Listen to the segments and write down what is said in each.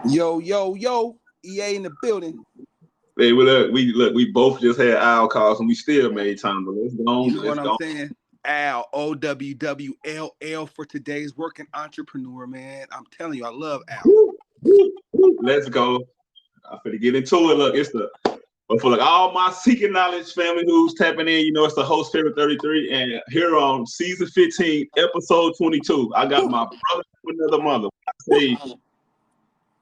Yo, yo, yo, EA in the building. Hey, we both just had owl calls and we still made time, but let's go You on. know what I'm saying? Al, OWWLL for today's working entrepreneur, man. I'm telling you, I love Al. Let's go. I'm finna get into it. Look, but for like all my seeking knowledge family who's tapping in, it's the host Spirit 33, and here on season 15, episode 22, I got my brother from another mother. I say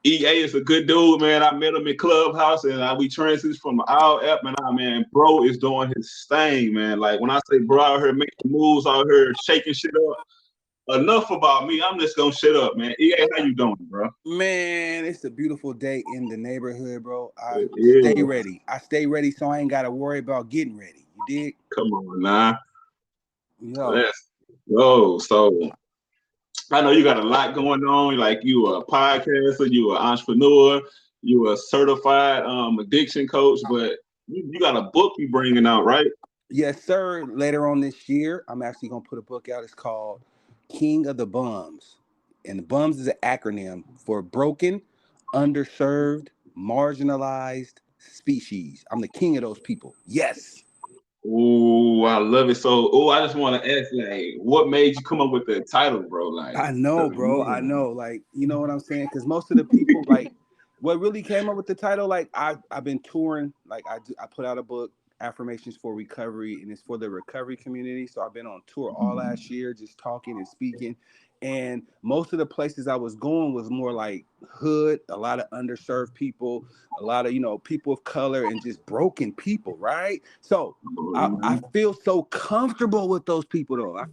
EA is a good dude, man. I met him in Clubhouse, and we transitioned from our app, man, bro is doing his thing, man. Like when I say bro out here making moves, out here shaking shit up. Enough about me. I'm just gonna shut up, man. EA, how you doing, bro? Man, it's a beautiful day in the neighborhood, bro. I Yeah. stay ready. I stay ready, so I ain't gotta worry about getting ready. You dig? Come on, now. Yo. Let's go. So I know you got a lot going on. Like you a podcaster, you an entrepreneur, you a certified addiction coach, but you got a book you bringing out, right? Yes, sir. Later on this year, I'm actually gonna put a book out. It's called King of the Bums. And the bums is an acronym for broken, underserved, marginalized species. I'm the king of those people. Yes. Oh, I love it. So, I just want to ask, like, what made you come up with the title, bro? Like, I know, bro. I know. Like, you know what I'm saying? Because most of the people, like, what really came up with the title, like, I've been touring. Like, I put out a book, Affirmations for Recovery, and it's for the recovery community. So I've been on tour all last year, just talking and speaking. And most of the places I was going was more like hood, a lot of underserved people, a lot of, people of color and just broken people, right? So I feel so comfortable with those people though. I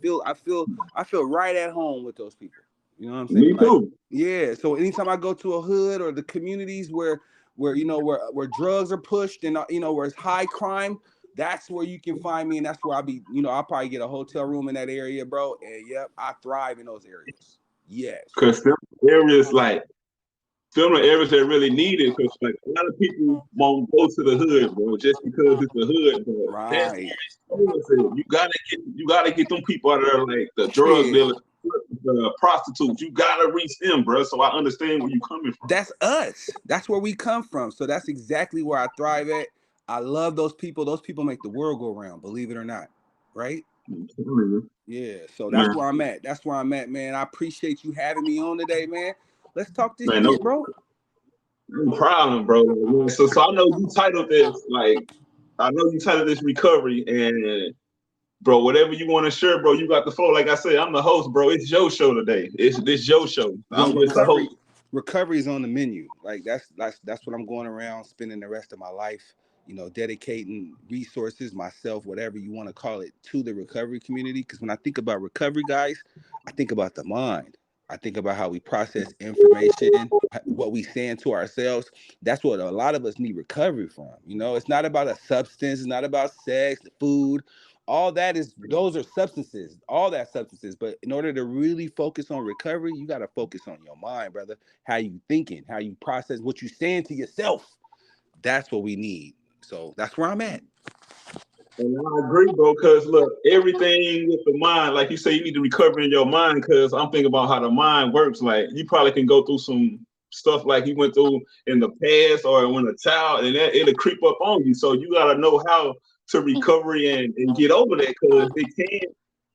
feel right at home with those people. You know what I'm saying? me Like, too. yeah. So anytime I go to a hood or the communities where drugs are pushed and where it's high crime, that's where you can find me, and that's where I'll be. I'll probably get a hotel room in that area, bro. And yep, I thrive in those areas. Yes. Because some areas, like, some of the areas that really need it, because like a lot of people won't go to the hood, bro, just because it's the hood. But that's Right. you gotta get them people out of there, like the drug Yeah. dealers, the prostitutes. You gotta reach them, bro. So I understand where you coming from. That's us. That's where we come from. So that's exactly where I thrive at. I love those people. Those people make the world go round, believe it or not. Right? Yeah. So that's Man, where I'm at. That's where I'm at, man. I appreciate you having me on today, man. Let's talk this man, shit, bro. no problem, bro. So I know you titled this, like, I know you titled this recovery, and bro, whatever you want to share, bro, you got the floor. Like I said, I'm the host, bro. It's your show today. It's your show. Well, I'm just the host. recovery is on the menu. Like that's what I'm going around spending the rest of my life, dedicating resources, myself, whatever you want to call it, to the recovery community. Because when I think about recovery, guys, I think about the mind. I think about how we process information, what we saying to ourselves. That's what a lot of us need recovery from. It's not about a substance. It's not about sex, food. All that is, those are substances, all that substances. But in order to really focus on recovery, you got to focus on your mind, brother. How you thinking, how you process what you saying to yourself. That's what we need. So that's where I'm at. And I agree, bro, because look, everything with the mind, like you say, you need to recover in your mind, because I'm thinking about how the mind works. Like, you probably can go through some stuff like you went through in the past or when a child, and it'll creep up on you. So you got to know how to recover and get over that, because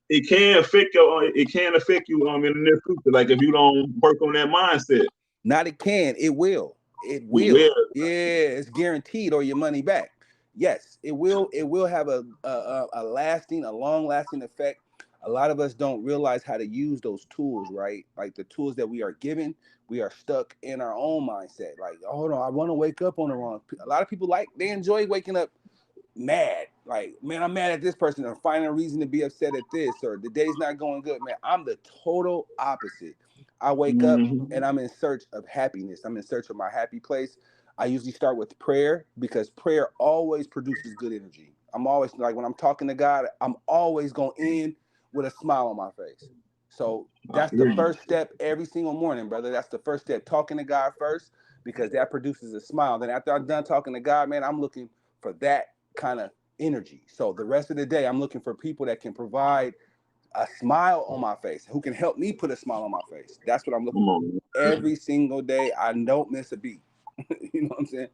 it can affect you in the near future. Like if you don't work on that mindset. Not it can, it will. It Yeah. will. Yeah, it's guaranteed or your money back. Yes, it will. It will have a long lasting effect. A lot of us don't realize how to use those tools, right? Like the tools that we are given, we are stuck in our own mindset. Like, oh, hold on, I want to wake up on the wrong. A lot of people they enjoy waking up mad. Like, man, I'm mad at this person. I'm finding a reason to be upset at this, or the day's not going good. Man, I'm the total opposite. I wake up and I'm in search of happiness. I'm in search of my happy place. I usually start with prayer because prayer always produces good energy. I'm always like, when I'm talking to God, I'm always going in with a smile on my face. So I that's the hear you. first step every single morning, brother. That's the first step. Talking to God first, because that produces a smile. Then after I'm done talking to God, man, I'm looking for that kind of energy. So the rest of the day, I'm looking for people that can provide a smile on my face, who can help me put a smile on my face. That's what I'm looking Come for on, every single day. I don't miss a beat. You know what I'm saying?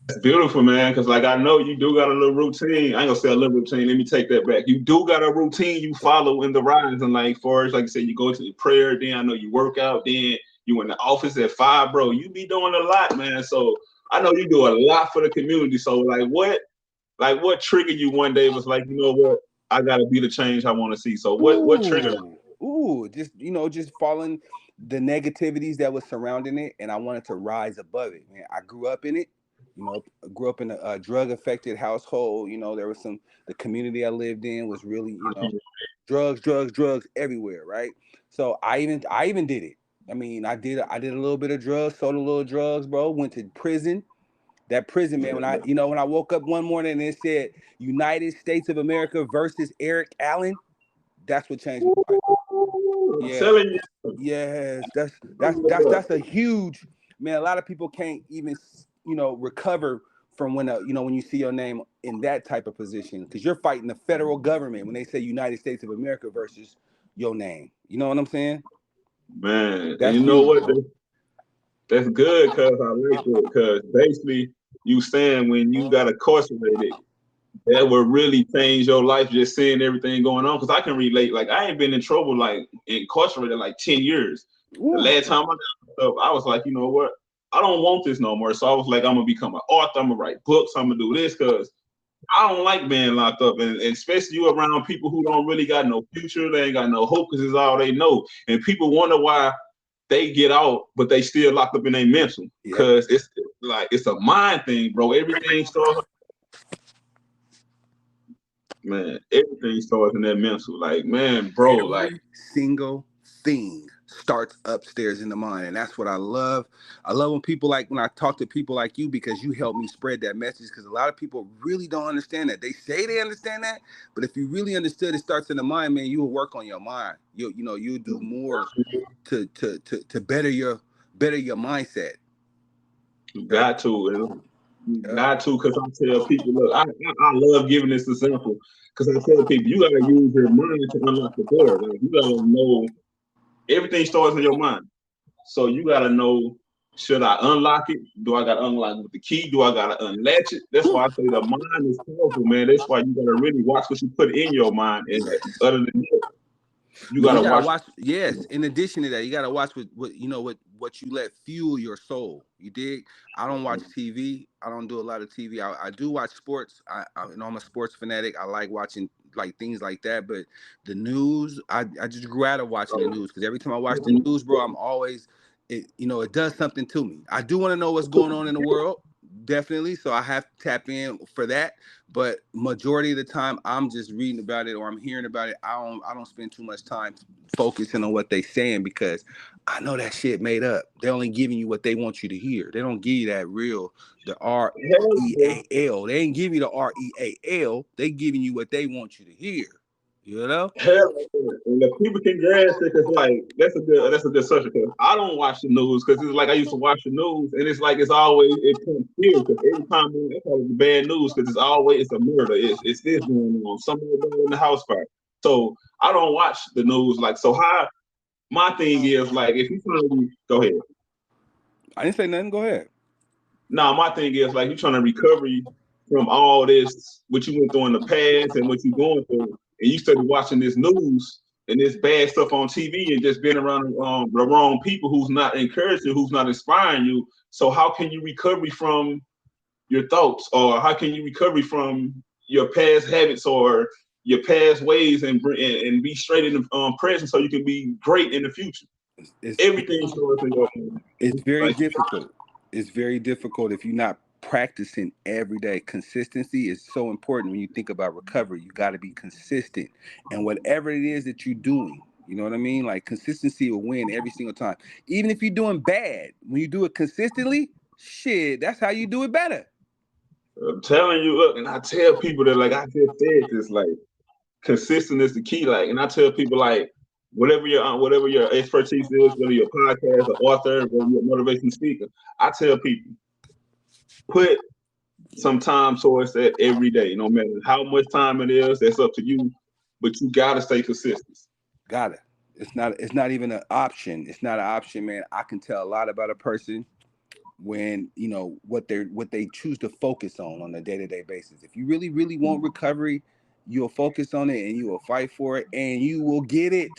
it's beautiful, man. Because like I know you do got a little routine. I ain't gonna say a little routine. Let me take that back. You do got a routine you follow in the rise, and like for like you said, you go to the prayer. Then I know you work out. Then you in the office at 5, bro. You be doing a lot, man. So I know you do a lot for the community. So what triggered you one day was like, you know what? I gotta be the change I want to see. So what triggered? Just just following the negativities that was surrounding it, and I wanted to rise above it. Man, I grew up in it. I grew up in a drug affected household. There was the community I lived in was really drugs everywhere, right? So I even did it. I mean, I did a little bit of drugs, sold a little drugs, bro. Went to prison. That prison, man. When I woke up one morning and it said United States of America versus Eric Allen, that's what changed my life. I'm Yeah, telling you. yes, that's a huge, man. A lot of people can't even recover from when you see your name in that type of position, because you're fighting the federal government when they say United States of America versus your name. You know what I'm saying? Man, and That's you know huge, what? bro. That's good because I like it. Because basically, you saying when you got incarcerated, that would really change your life just seeing everything going on. Because I can relate. Like I ain't been in trouble like incarcerated like 10 years. The Ooh, last time I got up, I was like, you know what? I don't want this no more. So I was like, I'm gonna become an author. I'm gonna write books. I'm gonna do this because I don't like being locked up, and especially you around people who don't really got no future. They ain't got no hope because it's all they know. And people wonder why they get out, but they still locked up in their mental yep. because it's a mind thing, bro. Everything starts, man. Everything starts in that mental. Like, man, bro, like Every single thing starts upstairs in the mind, and that's what I love. I love when I talk to people like you, because you help me spread that message, because a lot of people really don't understand that. They say they understand that, but if you really understood it starts in the mind, man, you will work on your mind. You'll do more to better your mindset. you Yep. got to, and you Yep. got to, because I tell people, look, I love giving this example because I tell people you gotta use your mind to unlock the door. Like you gotta know everything starts in your mind. So you gotta know, should I unlock it? Do I gotta unlock it with the key? Do I gotta unlatch it? That's why I say the mind is powerful, man. That's why you gotta really watch what you put in your mind. And Yes. other than that, you Man, you gotta gotta watch. watch. Yes. In addition to that, you gotta watch what you let fuel your soul. You dig? I don't watch TV. I don't do a lot of TV. I do watch sports. I'm a sports fanatic. I like watching like things like that. But the news, I just grew out of watching the news, because every time I watch the news, bro, I'm always it does something to me. I do want to know what's going on in the world, definitely. So I have to tap in for that. But majority of the time, I'm just reading about it or I'm hearing about it. I don't spend too much time focusing on what they saying, because I know that shit made up. They're only giving you what they want you to hear. They don't give you that real, the REAL. They ain't giving you the REAL. They giving you what they want you to hear. You know? Hell, and the people can grasp it because like that's a good subject. Cause I don't watch the news because it's like I used to watch the news and it's like it's always it comes here because every time that's always the bad news because it's a murder. It's this going on. Somebody died in the house fire. So I don't watch the news like so. How my thing is like if you trying to go ahead. I didn't say nothing. Go ahead. Now my thing is like you trying to recover from all this what you went through in the past and what you going through, and you started watching this news and this bad stuff on TV and just being around the wrong people who's not encouraging, who's not inspiring you. So how can you recover from your thoughts, or how can you recover from your past habits or your past ways and be straight in the present so you can be great in the future? It's Everything starts in your mind. It's very Like, difficult. It's very difficult if you're not practicing every day. Consistency is so important when you think about recovery. You got to be consistent. And whatever it is that you're doing, you know what I mean? Like, consistency will win every single time. Even if you're doing bad, when you do it consistently, shit, that's how you do it better. I'm telling you, look, and I tell people that like I just said this, like consistent is the key. Like, and I tell people like whatever your expertise is, whether you're a podcast, an author, whether you're a motivational speaker, I tell people put some time towards that every day. No matter how much time it is, that's up to you. but you gotta stay consistent. Got it. It's not even an option. It's not an option, man. I can tell a lot about a person when what they choose to focus on a day-to-day basis. If you really want recovery, you'll focus on it and you will fight for it and you will get it.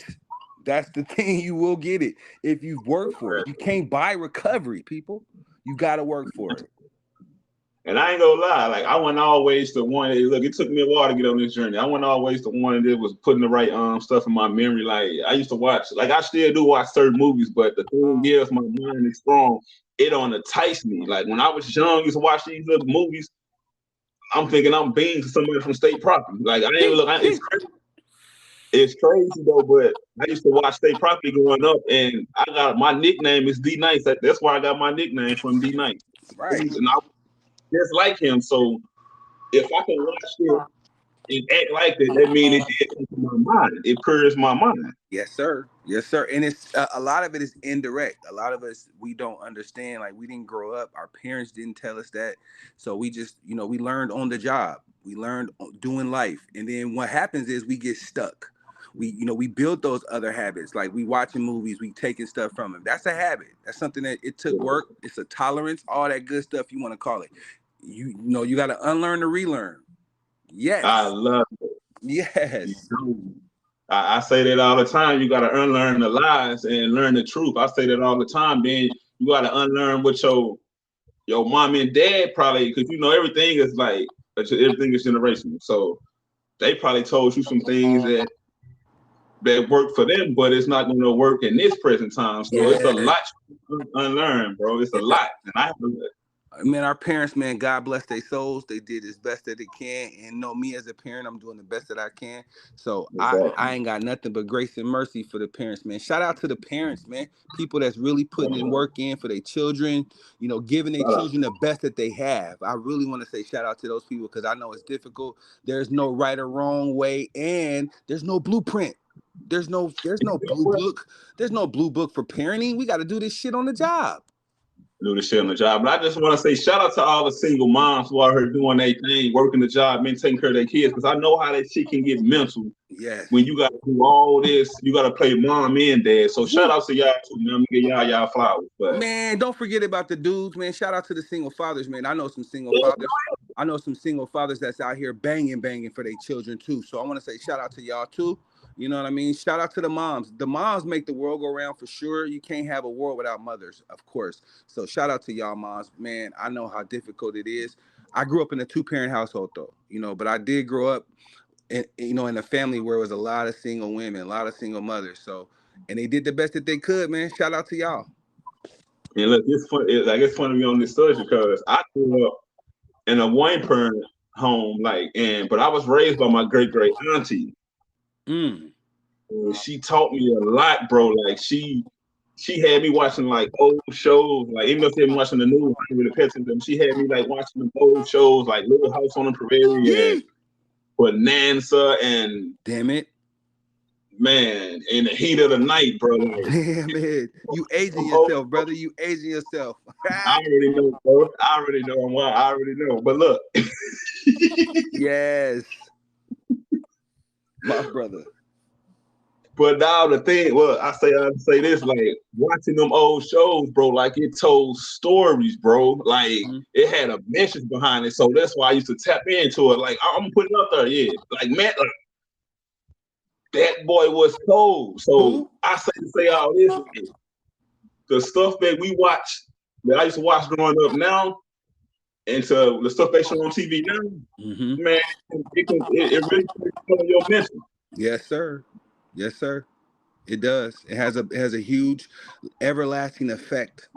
That's the thing. You will get it if you've worked for it. You can't buy recovery, people. You got to work for it. And I ain't gonna lie, like I wasn't always the one. Look, it took me a while to get on this journey. I wasn't always the one that was putting the right stuff in my memory. Like I used to watch, like I still do watch certain movies, but the thing is, my mind is strong. It don't entice me. Like when I was young, I used to watch these little movies. I'm thinking I'm being to somebody from state property. Like I ain't look. It's crazy though, but I used to watch state property growing up, and I got my nickname is D Nice. That's where I got my nickname from, D Nice. Right. And I just like him. So if I can watch it and act like that, that means it did come to my mind. It purges my mind. Yes, sir. Yes, sir. And it's a lot of it is indirect. A lot of us, we don't understand. Like we didn't grow up. Our parents didn't tell us that. So we just, we learned on the job. We learned doing life. And then what happens is we get stuck. We build those other habits. Like we watching movies, we taking stuff from them. That's a habit. That's something that it took work. It's a tolerance, all that good stuff you want to call it. You got to unlearn to relearn. Yes. I love it. Yes. I say that all the time. You got to unlearn the lies and learn the truth. I say that all the time. Then you got to unlearn what your mom and dad probably, because everything is like everything is generational. So they probably told you some things that work for them, but it's not going to work in this present time. So it's a lot to unlearn, bro. It's a lot, and I have to. Man, our parents, man, God bless their souls. They did as best that they can. And me as a parent, I'm doing the best that I can. So exactly. I ain't got nothing but grace and mercy for the parents, man. Shout out to the parents, man. People that's really putting in work in for their children, giving their children the best that they have. I really want to say shout out to those people because I know it's difficult. There's no right or wrong way, and there's no blueprint. There's no blue book. There's no blue book for parenting. We got to do this shit on the job. Do the shit on the job. But I just want to say shout out to all the single moms who are here doing their thing, working the job, men taking care of their kids, because I know how that shit can get mental. Yes. When you got to do all this, you got to play mom and dad. So shout out to y'all too, man. I'm gonna give y'all flowers. But man, don't forget about the dudes, man. Shout out to the single fathers, man. I know some single fathers. I know some single fathers that's out here banging for their children too. So I want to say shout out to y'all too. You know what I mean? Shout out to the moms. The moms make the world go round for sure. You can't have a world without mothers, of course. So shout out to y'all moms, man. I know how difficult it is. I grew up in a 2-parent household though, but I did grow up in a family where it was a lot of single women, a lot of single mothers. So, and they did the best that they could, man. Shout out to y'all. And look, it's funny. It's funny to be on this subject because I grew up in a 1-parent home, but I was raised by my great auntie. She taught me a lot, bro. Like she had me watching like old shows, like even if they were watching the news with the pets in them, she had me like watching the old shows like Little House on the Prairie and Bonanza and damn it, man, in the heat of the night, bro. Like, damn it, you aging yourself, brother. You aging yourself. I already know, bro. I already know. But look, yes, my brother. But now the thing, I say this, like watching them old shows, bro, like it told stories, bro. Like it had a message behind it. So that's why I used to tap into it. Like I'm putting it up there, yeah. Like man, that boy was cold. So I say all this. Like, the stuff that we watch, that I used to watch growing up now, and to the stuff they show on TV now, man, it really puts on your mental. Yes, sir. Yes, sir. It does. It has a huge, everlasting effect.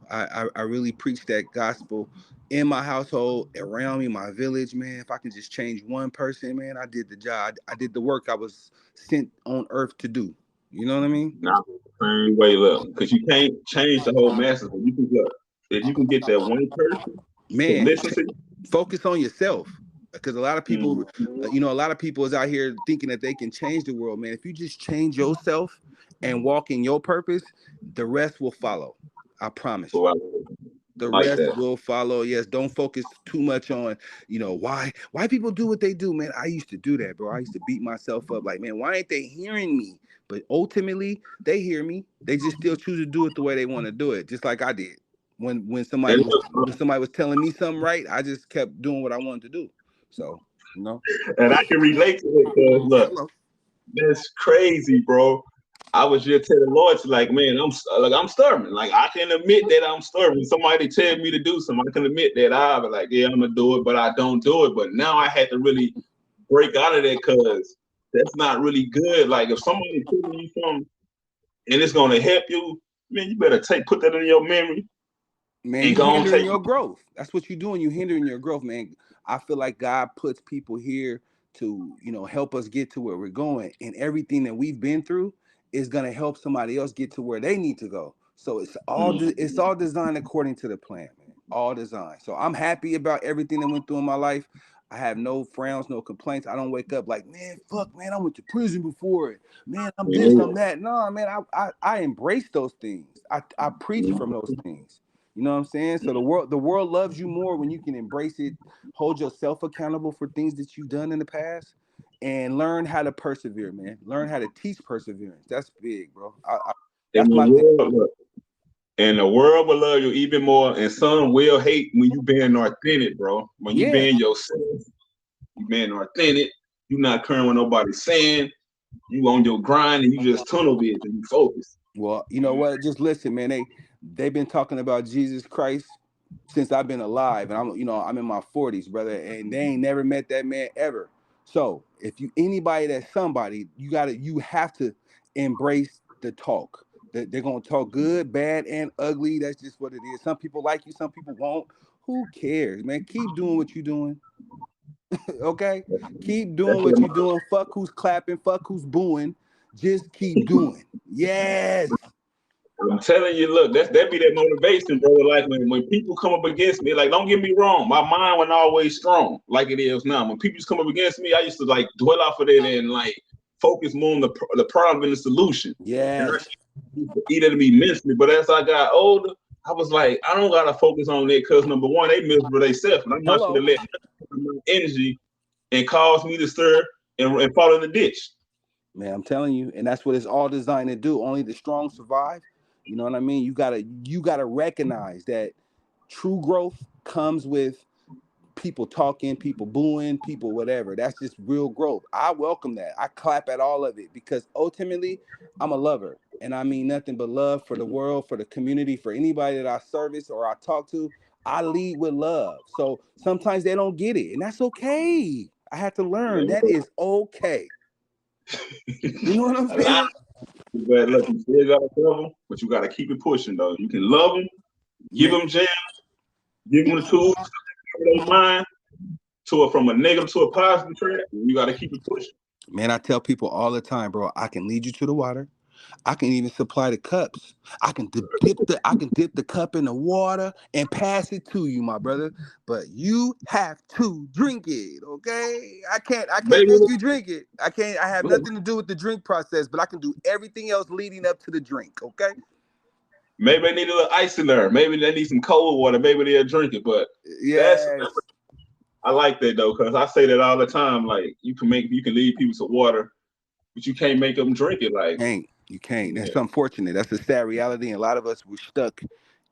I really preach that gospel in my household, around me, my village, man. If I can just change one person, man, I did the job. I did the work I was sent on earth to do. You know what I mean? Not the same way, look, because you can't change the whole masses, but you can look. If you can get that one person, man, listen to you, focus on yourself. Because a lot of people, a lot of people is out here thinking that they can change the world, man. If you just change yourself and walk in your purpose, the rest will follow. I promise you. The like rest that. will follow. Yes, don't focus too much on, why people do what they do, man. I used to do that, bro. I used to beat myself up like, man, why ain't they hearing me? But ultimately, they hear me. They just still choose to do it the way they want to do it, just like I did. When somebody And, was when somebody was telling me something right, I just kept doing what I wanted to do. So, you know. and I can relate to it because look, Hello. that's crazy, bro. I was just telling the Lord, like, man, I'm stubborn. Like, I can admit that I'm stubborn. Somebody tell me to do something, I can admit that I be like, yeah, I'm gonna do it, but I don't do it. But now I had to really break out of that because that's not really good. Like, if somebody telling you something and it's gonna help you, man, you better put that in your memory Man, and you go and hindering take your growth. That's what you're doing. You hindering your growth, man. I feel like God puts people here to, help us get to where we're going. And everything that we've been through is gonna help somebody else get to where they need to go. So it's all designed according to the plan, man. All designed. So I'm happy about everything that went through in my life. I have no frowns, no complaints. I don't wake up like, man, fuck, man, I went to prison before it. Man, I'm this, I'm that. No, man, I embrace those things. I preach from those things. You know what I'm saying? So the world loves you more when you can embrace it, hold yourself accountable for things that you've done in the past, and learn how to persevere, man. Learn how to teach perseverance. That's big, bro. and That's the my thing. world. And the world will love you even more, and some will hate when you being authentic, bro. When you Yeah. being yourself, you being authentic, you not caring what nobody's saying, you on your grind and you just tunnel vision and you focus. Well, you know what? Just listen, man. They've been talking about Jesus Christ since I've been alive, and I'm in my 40s, brother, and they ain't never met that man ever. So if you anybody that's somebody, you have to embrace the talk. They're gonna talk good, bad, and ugly. That's just what it is. Some people like you, some people won't. Who cares, man? Keep doing what you're doing. Okay? Keep doing That's what you're what doing. Fuck who's clapping, fuck who's booing. Just keep doing. Yes. I'm telling you, look, that be that motivation, bro. Like when people come up against me, like don't get me wrong, my mind wasn't always strong like it is now. When people just come up against me, I used to like dwell off of it and like focus more on the problem and the solution. And I Yes. used to eat it to me mentally. But as I got older, I was like, I don't gotta focus on that because number one, they miserable themselves, and I'm not gonna Hello. let my energy and cause me to stir and fall in the ditch. Man, I'm telling you, and that's what it's all designed to do. Only the strong survive. You know what I mean? You gotta recognize that true growth comes with people talking, people booing, people whatever. That's just real growth. I welcome that. I clap at all of it because ultimately I'm a lover. And I mean nothing but love for the world, for the community, for anybody that I service or I talk to. I lead with love. So sometimes they don't get it, and that's okay. I had to learn that is okay. You know what I'm A lot, saying? but look, you still gotta love them, but you gotta keep it pushing though. You can love them, give Man, them jam, give them the tools, their mind to it from a negative to a positive track. You gotta keep it pushing. man, I tell people all the time, bro, I can lead you to the water. I can even supply the cups. I can dip the cup in the water and pass it to you, my brother. But you have to drink it, okay? I can't Maybe make you drink it. I have look, nothing to do with the drink process, but I can do everything else leading up to the drink, okay? maybe they need a little ice in there. Maybe they need some cold water. Maybe they'll drink it. But that's Yes. I like that though, because I say that all the time. Like you can lead people to water, but you can't make them drink it. Like Can't. You can't. yeah. That's unfortunate. That's a sad reality. And a lot of us were stuck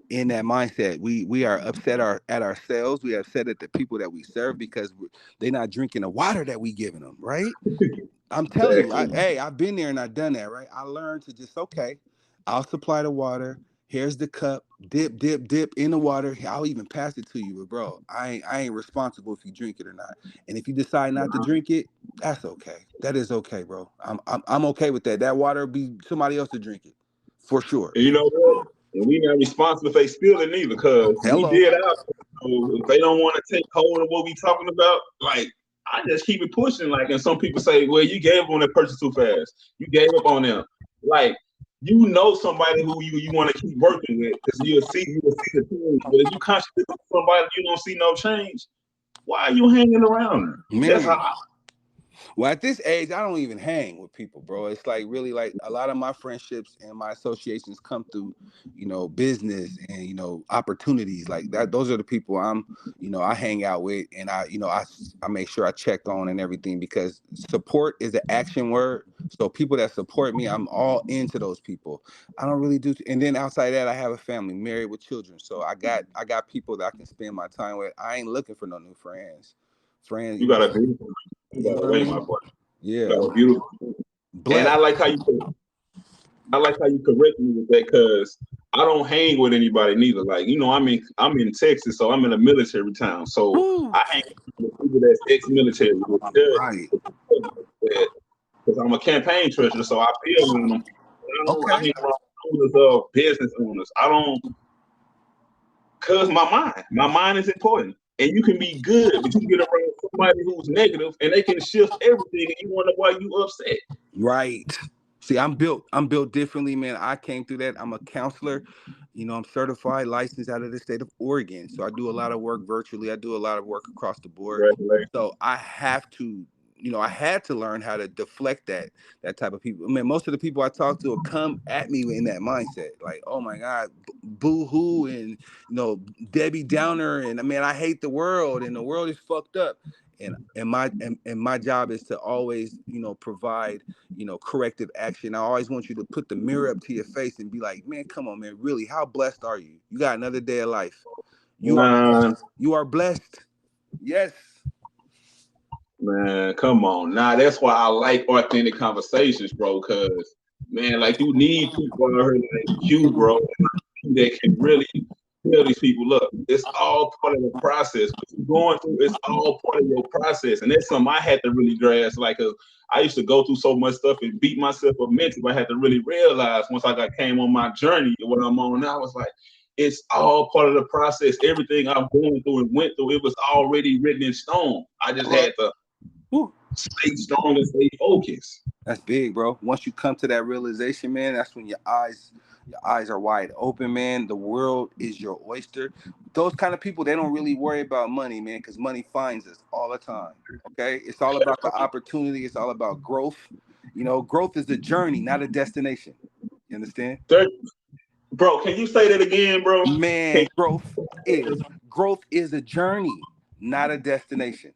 in that mindset. We are upset at ourselves. We are upset at the people that we serve because they're not drinking the water that we giving them, right? I'm telling you, Exactly. I've been there and I've done that, right? I learned to just okay, I'll supply the water. Here's the cup. Dip, dip, dip in the water. I'll even pass it to you, but bro, I ain't responsible if you drink it or not. And if you decide not to drink it, that's okay. That is okay, bro. I'm okay with that. That water will be somebody else to drink it, for sure. And you know what? And we not responsible if they spill it either, because we Hello. did our so if they don't want to take hold of what we talking about, like I just keep it pushing. Like, and some people say, well, you gave up on that person too fast. You gave up on them. Like, you know somebody who you want to keep working with because you'll see the change. But if you constantly with somebody you don't see no change, why are you hanging around? That's Man, how. Well, at this age, I don't even hang with people, bro. It's like really like a lot of my friendships and my associations come through, business and opportunities like that. Those are the people I hang out with, and I make sure I check on and everything because support is an action word. So people that support me, I'm all into those people. I don't really do, and then outside that, I have a family, married with children. So I got people that I can spend my time with. I ain't looking for no new friends. Friends, You got a beautiful, you you know got a what I way, my mean? boy. You Yeah, got a beautiful. And blessed. I like how you correct me with that because I don't hang with anybody neither. Like, I'm in Texas, so I'm in a military town. So Woo. I hang with people that's ex-military Right. because I'm a campaign treasurer, so I feel when them. I Okay. hang around owners of business owners. I don't, cause my mind is important. And you can be good, but you get around somebody who's negative and they can shift everything and you wonder why you upset. Right. See, I'm built differently, man. I came through that. I'm a counselor. I'm certified, licensed out of the state of Oregon. So I do a lot of work virtually. I do a lot of work across the board. Congratulations. So I had to learn how to deflect that type of people. I mean, most of the people I talk to will come at me in that mindset, like, oh my God, boo hoo, and Debbie Downer, and I mean, I hate the world, and the world is fucked up. And my job is to always provide corrective action. I always want you to put the mirror up to your face and be like, man, come on, man, really, how blessed are you? You got another day of life. You are Nah, blessed. You are blessed. Yes. man, come on. Nah, that's why I like authentic conversations, bro. Cause man, like you need people out here like you, bro, that can really tell these people, look, it's all part of the process. What you're going through, it's all part of your process. And that's something I had to really grasp. Like, I used to go through so much stuff and beat myself up mentally. But I had to really realize once came on my journey, what I'm on now, I was like, it's all part of the process. Everything I'm going through and went through, it was already written in stone. I just All right. had to Woo. stay strong and stay focused. That's big, bro. Once you come to that realization, man, that's when your eyes are wide open, man. The world is your oyster. Those kind of people, they don't really worry about money, man, because money finds us all the time. Okay? It's all about the opportunity, it's all about growth. Growth is a journey, not a destination. You understand? Third, bro, can you say that again, bro? Can, Man, growth is a journey, not a destination.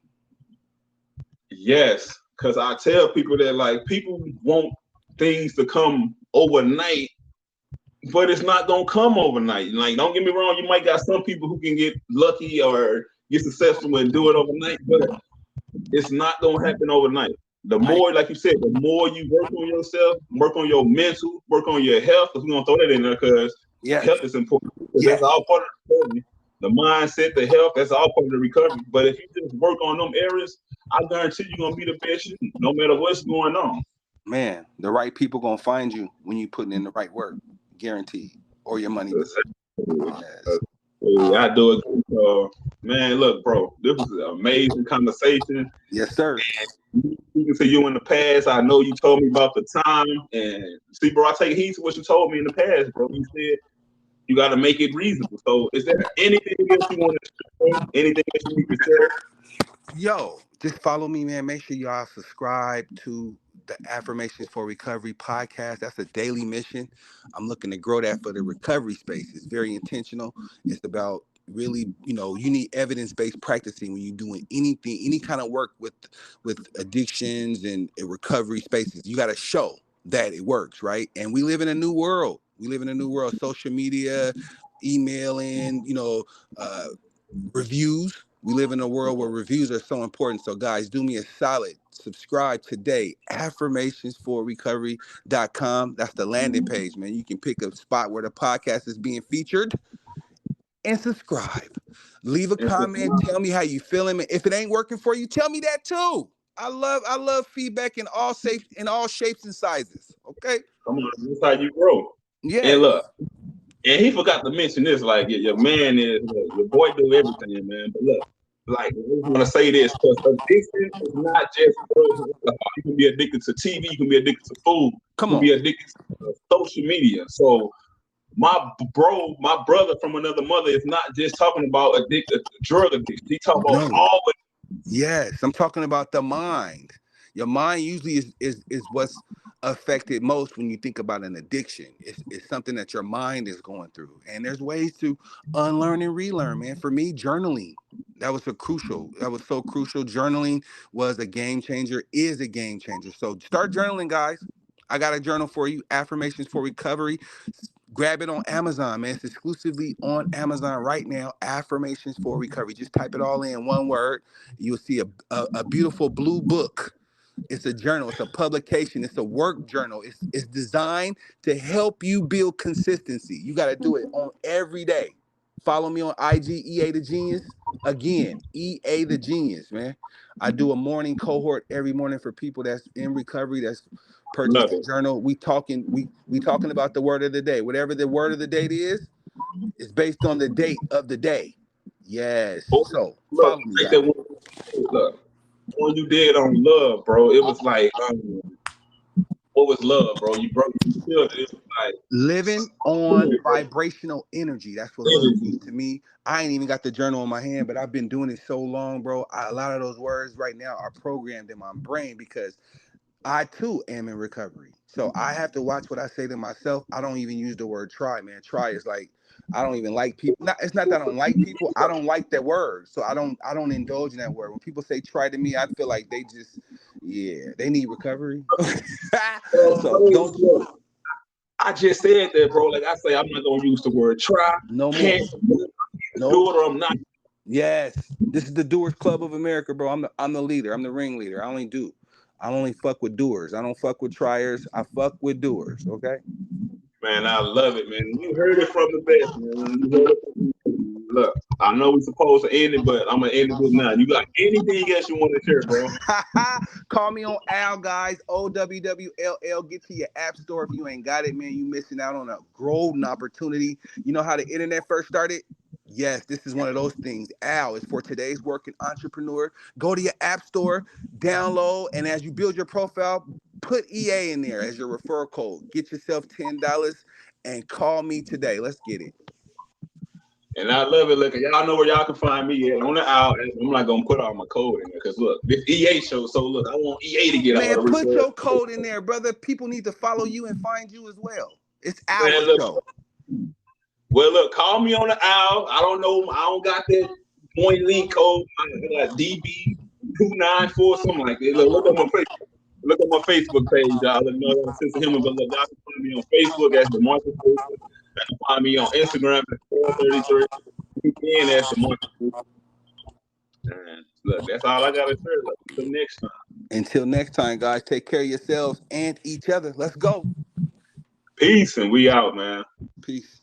yes, because I tell people that like people want things to come overnight, but it's not gonna come overnight. Like, don't get me wrong, you might got some people who can get lucky or get successful and do it overnight, but it's not gonna happen overnight. The Right. more, like you said, the more you work on yourself, work on your mental, work on your health, because we're gonna throw that in there because Yes. health is important. Because that's Yes. all part of the recovery. The mindset, the health, that's all part of the recovery. But if you just work on them areas, I guarantee you're gonna be the best you, no matter what's going on. Man, the right people gonna find you when you putting in the right work, guaranteed, or your money back. Yes, Hey, I do it. Man, look, bro, this was an amazing conversation. yes, sir. Speaking to you in the past, I know you told me about the time, and see, bro, I take heed to what you told me in the past, bro. You said you got to make it reasonable. So, is there anything else you want to share? Anything else you need to share? Yo, just follow me, man. Make sure y'all subscribe to the Affirmations for Recovery podcast. That's a daily mission. I'm looking to grow that for the recovery space. It's very intentional. It's about really, you need evidence-based practicing when you're doing anything, any kind of work with addictions and recovery spaces. You got to show that it works, right? And we live in a new world. We live in a new world. Social media, emailing, uh, reviews. We live in a world where reviews are so important. So, guys, do me a solid. Subscribe today. Affirmationsforrecovery.com. That's the landing page, man. You can pick a spot where the podcast is being featured and subscribe. Leave a comment. Tell me how you feeling. If it ain't working for you, tell me that too. I love feedback in all shapes and sizes. Okay. Come on, this is how you grow. And Yes. look, and he forgot to mention this. Like, your man is your boy do everything, man. But look, like, I just want to say this because addiction is not just drugs. You can be addicted to TV. You can be addicted to food. Come You can on. be addicted to social media. So my brother from another mother is not just talking about drug addiction. He talking about No. all. Yes, I'm talking about the mind. Your mind usually is what's affected most when you think about an addiction. It's something that your mind is going through. And there's ways to unlearn and relearn, man. For me, journaling. That was so crucial. Journaling was a game changer, is a game changer. So start journaling, guys. I got a journal for you, Affirmations for Recovery. Grab it on Amazon, man. It's exclusively on Amazon right now. Affirmations for Recovery. Just type it all in one word. You'll see a beautiful blue book. It's a journal. It's a publication. It's a work journal. It's designed to help you build consistency. You got to do it on every day. Follow me on IG, EA the Genius. Again, EA the Genius, man. I do a morning cohort every morning for people that's in recovery, that's purchased Love the it. journal. We talking about the word of the day. Whatever the word of the day is, it's based on the date of the day. Yes. Oh, So look, follow me, take that guys. one. Look, when you did on love, bro, it was like, what was love, bro? You broke the shield. It was like Living on spirit, bro. vibrational energy. That's what love Energy. means to me. I ain't even got the journal in my hand, but I've been doing it so long, bro. A lot of those words right now are programmed in my brain because I too am in recovery. So I have to watch what I say to myself. I don't even use the word try, man. Try is like I don't even like people. It's not that I don't like people. I don't like that word. So I don't indulge in that word. When people say try to me, I feel like they just yeah, they need recovery. So don't Look, I just said that, bro. Like I say, I'm not gonna use the word try. no more. Can't do Nope. it or I'm not. Yes. This is the Doers Club of America, bro. I'm the leader. I'm the ringleader. I only fuck with doers. I don't fuck with triers. I fuck with doers. Okay. Man, I love it, man. You heard it from the best, man. You heard it from the Look, I know we're supposed to end it, but I'm gonna end it with now. You got anything else you want to share, bro? Call me on Al, guys. OWWLL. Get to your app store if you ain't got it, man. You missing out on a golden opportunity. You know how the internet first started? Yes, this is one of those things. Al is for today's working entrepreneur. Go to your app store, download, and as you build your profile, put EA in there as your referral code. Get yourself $10 and call me today. Let's get it. And I love it. Look, y'all know where y'all can find me at on the out. I'm not gonna put all my code in there because look, this EA show. So look, I want EA to get all Man, the put referrals. your code in there, brother. People need to follow you and find you as well. It's our Man, look, show. well, look, call me on the owl. I don't know. I don't got that point link code. I got DB294 something like that. Look on my Facebook. Look at my Facebook page, y'all. Let me know that sense of humor. But look, y'all can find me on Facebook as the Market Person. You can find me on Instagram at 433. And as the Market Person. And look, that's all I gotta say. Look, until next time. Until next time, guys, take care of yourselves and each other. Let's go. Peace, and we out, man. Peace.